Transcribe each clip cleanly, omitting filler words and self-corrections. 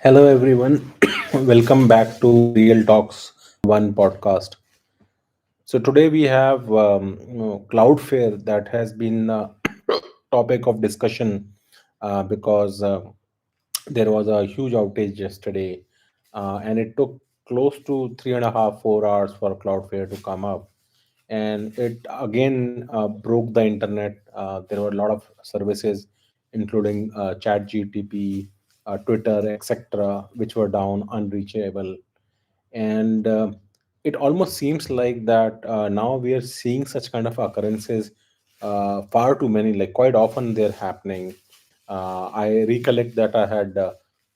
Hello, everyone. Welcome back to Real Talks One podcast. So today we have Cloudfare that has been topic of discussion because there was a huge outage yesterday, and it took close to 3.5 4 hours for Cloudflare to come up, and it again broke the internet. There were a lot of services, including Chat GTP, Twitter, etc., which were down, unreachable, and it almost seems like that now we are seeing such kind of occurrences, far too many, like quite often they're happening. I recollect that I had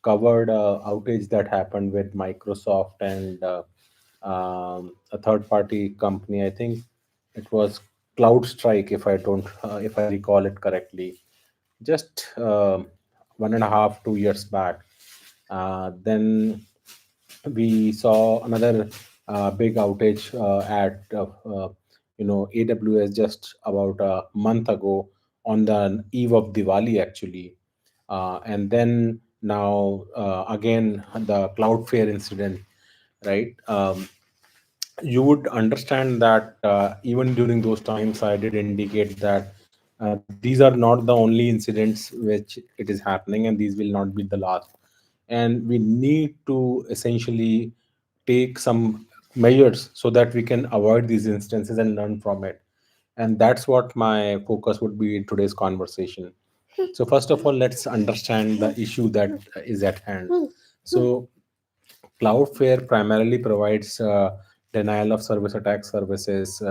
covered outage that happened with Microsoft and a third party company. I think it was CloudStrike, if I recall it correctly, just 1.5 2 years back. Then we saw another big outage at AWS just about a month ago on the eve of Diwali, actually. And then now again the Cloudflare incident, right? You would understand that even during those times I did indicate that these are not the only incidents which it is happening, and these will not be the last, and we need to essentially take some measures so that we can avoid these instances and learn from it. And that's what my focus would be in today's conversation. So first of all, let's understand the issue that is at hand. So Cloudflare primarily provides denial of service attack services.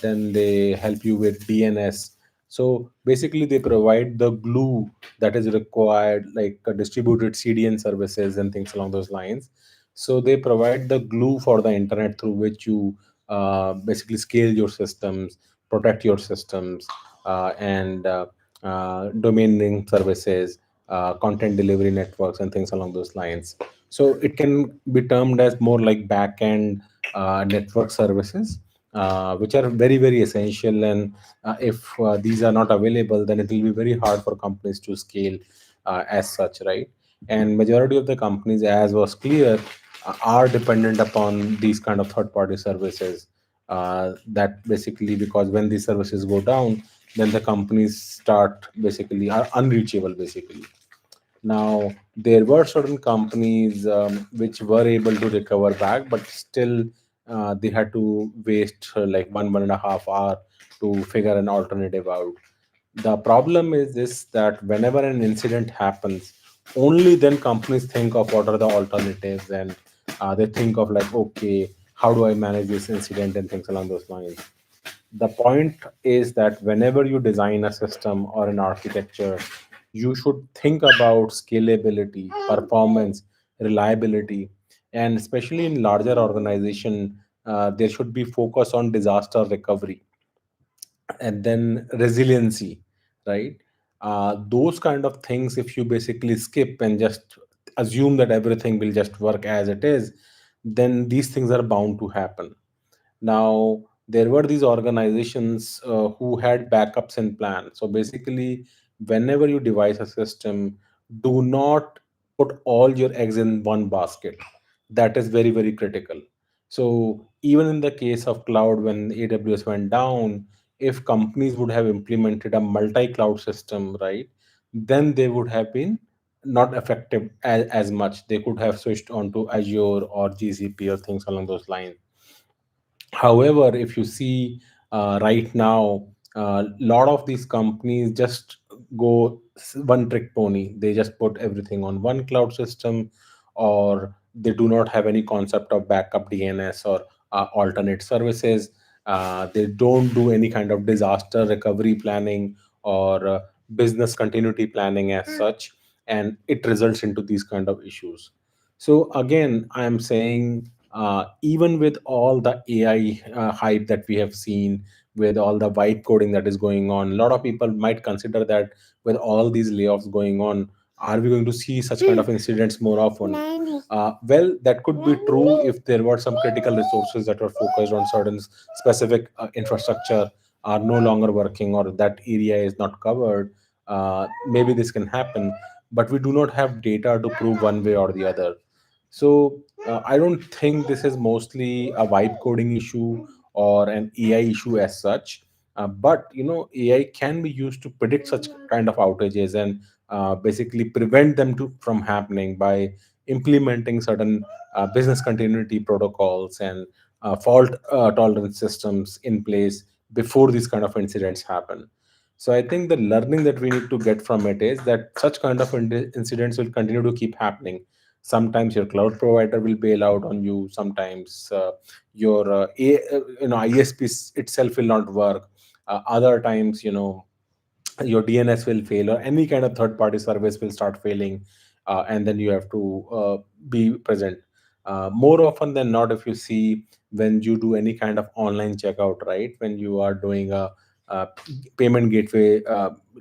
Then they help you with DNS. So basically, they provide the glue that is required, like distributed CDN services and things along those lines. So they provide the glue for the internet through which you basically scale your systems, protect your systems, and domain name services, content delivery networks, and things along those lines. So it can be termed as more like back-end network services, which are very, very essential. And if these are not available, then it will be very hard for companies to scale as such, right? And majority of the companies, as was clear, are dependent upon these kind of third-party services. That basically, because when these services go down, then the companies start basically are unreachable, basically. Now, there were certain companies which were able to recover back, but still they had to waste like 1.5 hour to figure an alternative out. The problem is this, that whenever an incident happens, only then companies think of what are the alternatives, and they think of like, okay, how do I manage this incident and things along those lines. The point is that whenever you design a system or an architecture, you should think about scalability, performance, reliability, and especially in larger organization, there should be focus on disaster recovery and then resiliency, right? Those kind of things, if you basically skip and just assume that everything will just work as it is, then these things are bound to happen. Now, there were these organizations who had backups in plan. So basically, whenever you devise a system, do not put all your eggs in one basket. That is very, very critical. So even in the case of cloud, when AWS went down, if companies would have implemented a multi-cloud system, right, then they would have been not effective as much. They could have switched onto Azure or GCP or things along those lines. However, if you see right now, a lot of these companies just go one trick pony. They just put everything on one cloud system, or they do not have any concept of backup DNS or alternate services. They don't do any kind of disaster recovery planning or business continuity planning as such, and it results into these kind of issues. So again, I am saying, even with all the AI hype that we have seen, with all the vibe coding that is going on, a lot of people might consider that with all these layoffs going on, are we going to see such kind of incidents more often? Well, that could be true if there were some critical resources that were focused on certain specific infrastructure are no longer working, or that area is not covered. Maybe this can happen. but we do not have data to prove one way or the other. So I don't think this is mostly a vibe coding issue or an AI issue as such. But AI can be used to predict such kind of outages and basically prevent them from happening by implementing certain business continuity protocols and fault tolerance systems in place before these kind of incidents happen. So I think the learning that we need to get from it is that such kind of incidents will continue to keep happening. Sometimes your cloud provider will bail out on you. Sometimes your ISP itself will not work. Other times, your DNS will fail, or any kind of third party service will start failing, and then you have to be present. More often than not, if you see, when you do any kind of online checkout, right, when you are doing a payment gateway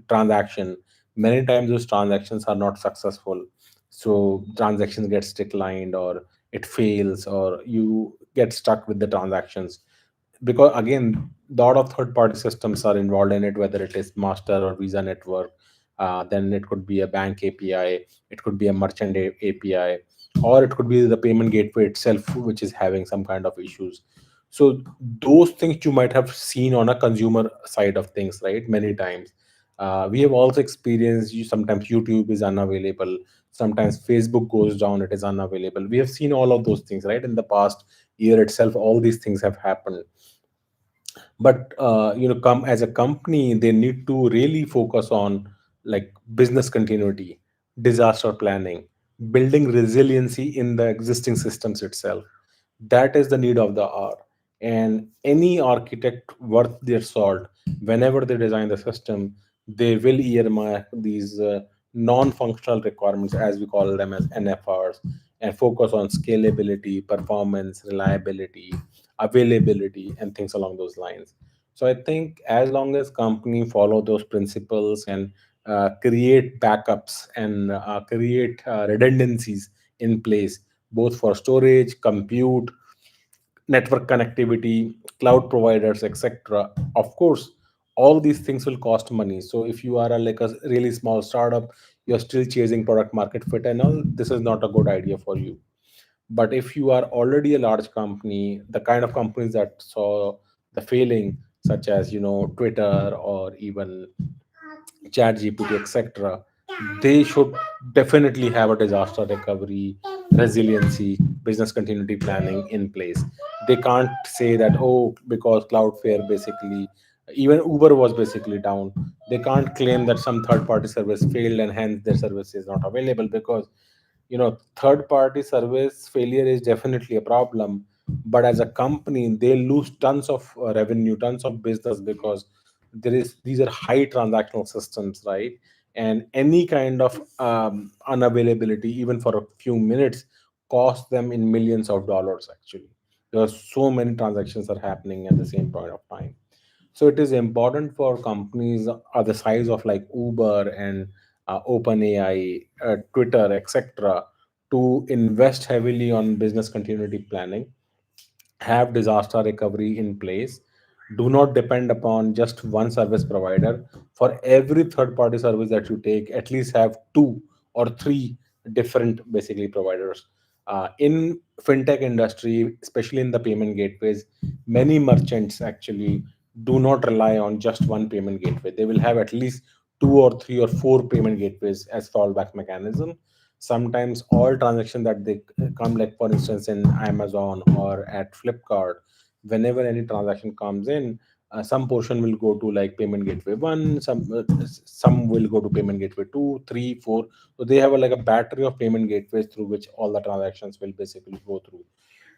transaction, many times those transactions are not successful. So transactions gets declined, or it fails, or you get stuck with the transactions, because again, lot of third party systems are involved in it, whether it is master or visa network. Then it could be a bank API, it could be a merchant API, or it could be the payment gateway itself which is having some kind of issues. So those things you might have seen on a consumer side of things, right, many times. We have also experienced, sometimes YouTube is unavailable, sometimes Facebook goes down, it is unavailable. We have seen all of those things, right, in the past year itself. All these things have happened. But come as a company, they need to really focus on like business continuity, disaster planning, building resiliency in the existing systems itself. That is the need of the hour. And any architect worth their salt, whenever they design the system, they will earmark these non-functional requirements, as we call them as NFRs, and focus on scalability, performance, reliability, availability, and things along those lines. So I think as long as company follow those principles and create backups and create redundancies in place, both for storage, compute, network connectivity, cloud providers, etc. Of course, all these things will cost money. So if you are like a really small startup, you're still chasing product market fit and all, this is not a good idea for you. But if you are already a large company, the kind of companies that saw the failing, such as Twitter or even chat gpt, etc., they should definitely have a disaster recovery, resiliency, business continuity planning in place. They can't say that, oh, because Cloudflare basically, even Uber was basically down, they can't claim that some third party service failed and hence their service is not available. Because third party service failure is definitely a problem, but as a company they lose tons of revenue, tons of business, because these are high transactional systems, right? And any kind of unavailability, even for a few minutes, cost them in millions of dollars actually. There are so many transactions are happening at the same point of time. So it is important for companies the size of like Uber and OpenAI, Twitter, etc., to invest heavily on business continuity planning, have disaster recovery in place, do not depend upon just one service provider. For every third party service that you take, at least have two or three different basically providers. In fintech industry, especially in the payment gateways, many merchants actually do not rely on just one payment gateway. They will have at least two or three or four payment gateways as fallback mechanism. Sometimes all transactions that they come, like for instance in Amazon or at Flipkart, whenever any transaction comes in, some portion will go to like payment gateway one, some will go to payment gateway two, three, four. So they have like a battery of payment gateways through which all the transactions will basically go through.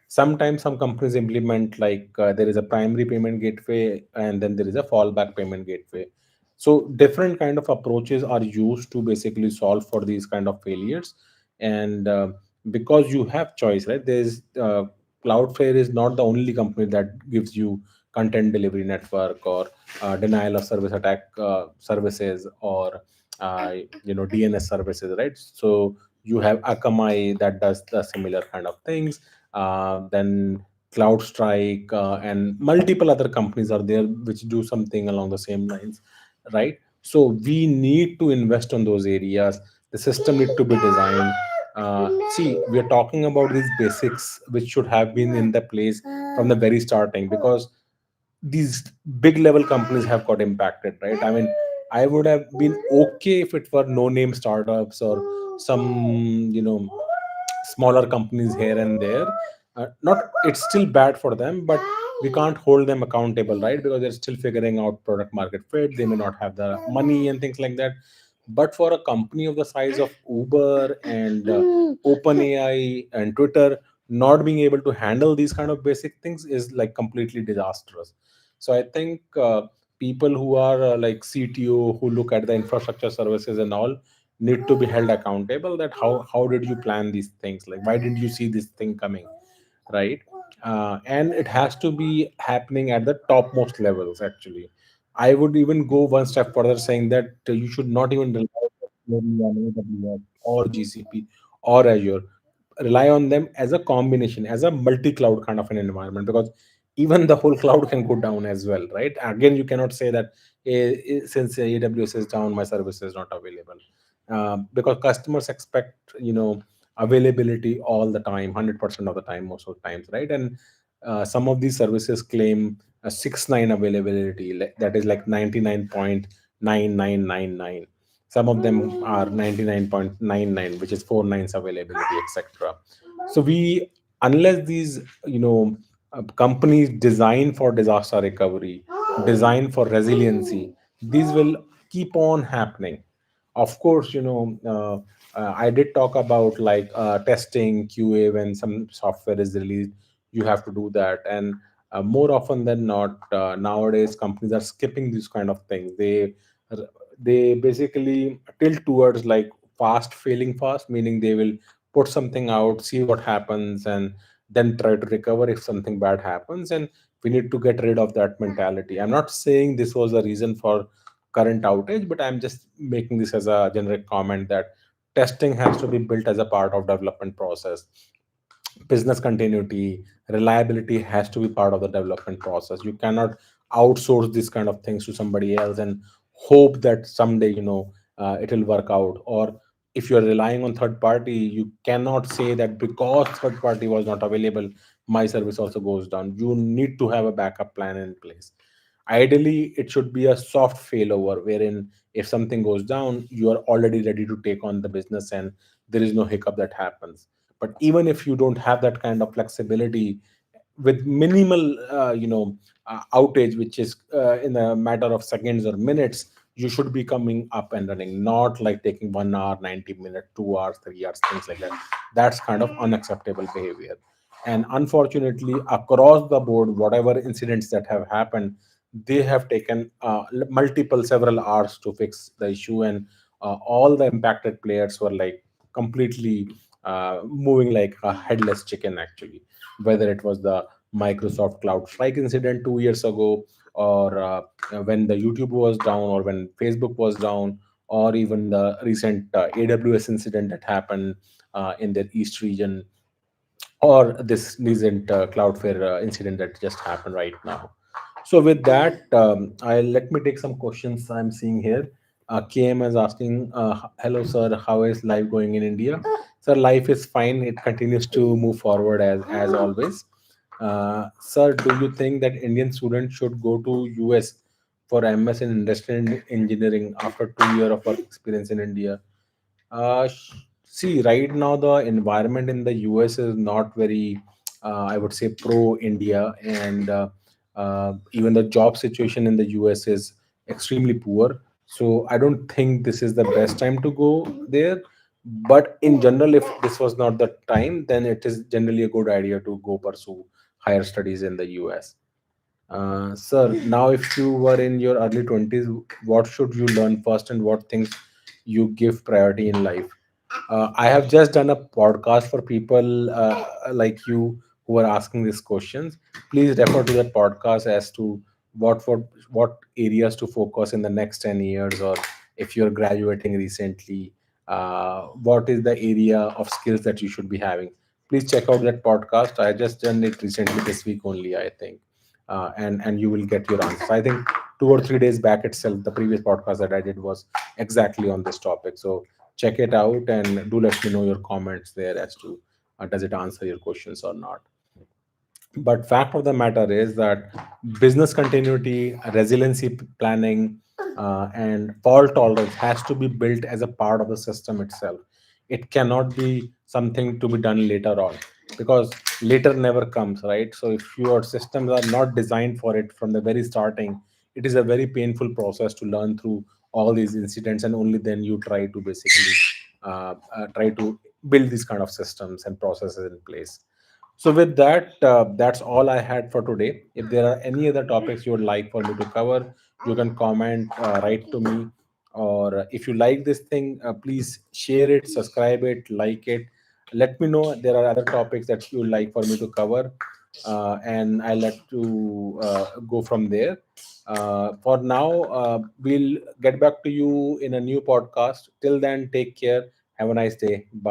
Sometimes some companies implement like there is a primary payment gateway and then there is a fallback payment gateway. So different kind of approaches are used to basically solve for these kind of failures. And because you have choice, right, there's Cloudflare is not the only company that gives you content delivery network or denial of service attack services, or DNS services, right? So you have Akamai that does the similar kind of things. Then CloudStrike and multiple other companies are there which do something along the same lines, right? So we need to invest on those areas. The system need to be designed. See, we are talking about these basics which should have been in the place from the very starting, because these big level companies have got impacted, right? I mean, I would have been okay if it were no name startups or some, smaller companies here and there. Not, it's still bad for them, but we can't hold them accountable, right? Because they're still figuring out product market fit, they may not have the money and things like that. But for a company of the size of Uber and OpenAI and Twitter, not being able to handle these kind of basic things is like completely disastrous. So I think people who are like CTO, who look at the infrastructure services and all, need to be held accountable, that how did you plan these things, like why didn't you see this thing coming, right? And it has to be happening at the topmost levels actually. I would even go one step further, saying that you should not even rely on AWS or GCP or Azure. Rely on them as a combination, as a multi-cloud kind of an environment, because even the whole cloud can go down as well, right? Again, you cannot say that since AWS is down, my service is not available, because customers expect, availability all the time, 100% of the time, most of the times, right? And some of these services claim a 6 9 availability, that is like 99.9999. Some of them are 99.99, which is four nines availability, etc. So we, unless these, companies design for disaster recovery, design for resiliency, these will keep on happening. Of course, I did talk about like testing QA. When some software is released, you have to do that. And more often than not, nowadays companies are skipping these kind of things. They basically tilt towards like fast failing fast, meaning they will put something out, see what happens, and then try to recover if something bad happens. And we need to get rid of that mentality. I'm not saying this was the reason for current outage, but I'm just making this as a generic comment that testing has to be built as a part of development process. Business continuity, reliability has to be part of the development process. You cannot outsource these kind of things to somebody else and hope that someday, it will work out. Or if you're relying on third party, you cannot say that because third party was not available, my service also goes down. You need to have a backup plan in place. Ideally, it should be a soft failover, wherein if something goes down, you are already ready to take on the business and there is no hiccup that happens. But even if you don't have that kind of flexibility, with minimal, outage, which is in a matter of seconds or minutes, you should be coming up and running, not like taking 1 hour, 90 minutes, 2 hours, 3 hours, things like that. That's kind of unacceptable behavior. And unfortunately, across the board, whatever incidents that have happened, they have taken multiple several hours to fix the issue. And all the impacted players were like completely moving like a headless chicken actually, whether it was the Microsoft Cloud Strike incident 2 years ago, or when the YouTube was down, or when Facebook was down, or even the recent AWS incident that happened in the East region, or this recent Cloudfare incident that just happened right now. So with that, I let me take some questions I'm seeing here. KM is asking, "Hello, sir. How is life going in India?" Sir, life is fine. It continues to move forward as always. Sir, do you think that Indian students should go to US for MS in industrial engineering after 2 years of work experience in India? See, right now the environment in the US is not very, I would say, pro India, and even the job situation in the US is extremely poor. So I don't think this is the best time to go there. But in general, if this was not the time, then it is generally a good idea to go pursue higher studies in the US. Sir, now if you were in your early 20s, what should you learn first, and what things you give priority in life? I have just done a podcast for people like you who are asking these questions. Please refer to that podcast as to what areas to focus in the next 10 years, or if you're graduating recently, what is the area of skills that you should be having. Please check out that podcast. I just done it recently this week only, I think, and you will get your answers. I think 2 or 3 days back itself, the previous podcast that I did was exactly on this topic. So check it out and do let me know your comments there as to does it answer your questions or not. But fact of the matter is that business continuity, resiliency planning, and fault tolerance has to be built as a part of the system itself. It cannot be something to be done later on, because later never comes, right? So if your systems are not designed for it from the very starting, it is a very painful process to learn through all these incidents, and only then you try to basically try to build these kind of systems and processes in place. So with that, that's all I had for today. If there are any other topics you would like for me to cover, you can comment, write to me, or if you like this thing, please share it, subscribe it, like it. Let me know there are other topics that you would like for me to cover, and I'll let you go from there. For now, we'll get back to you in a new podcast. Till then, take care. Have a nice day. Bye.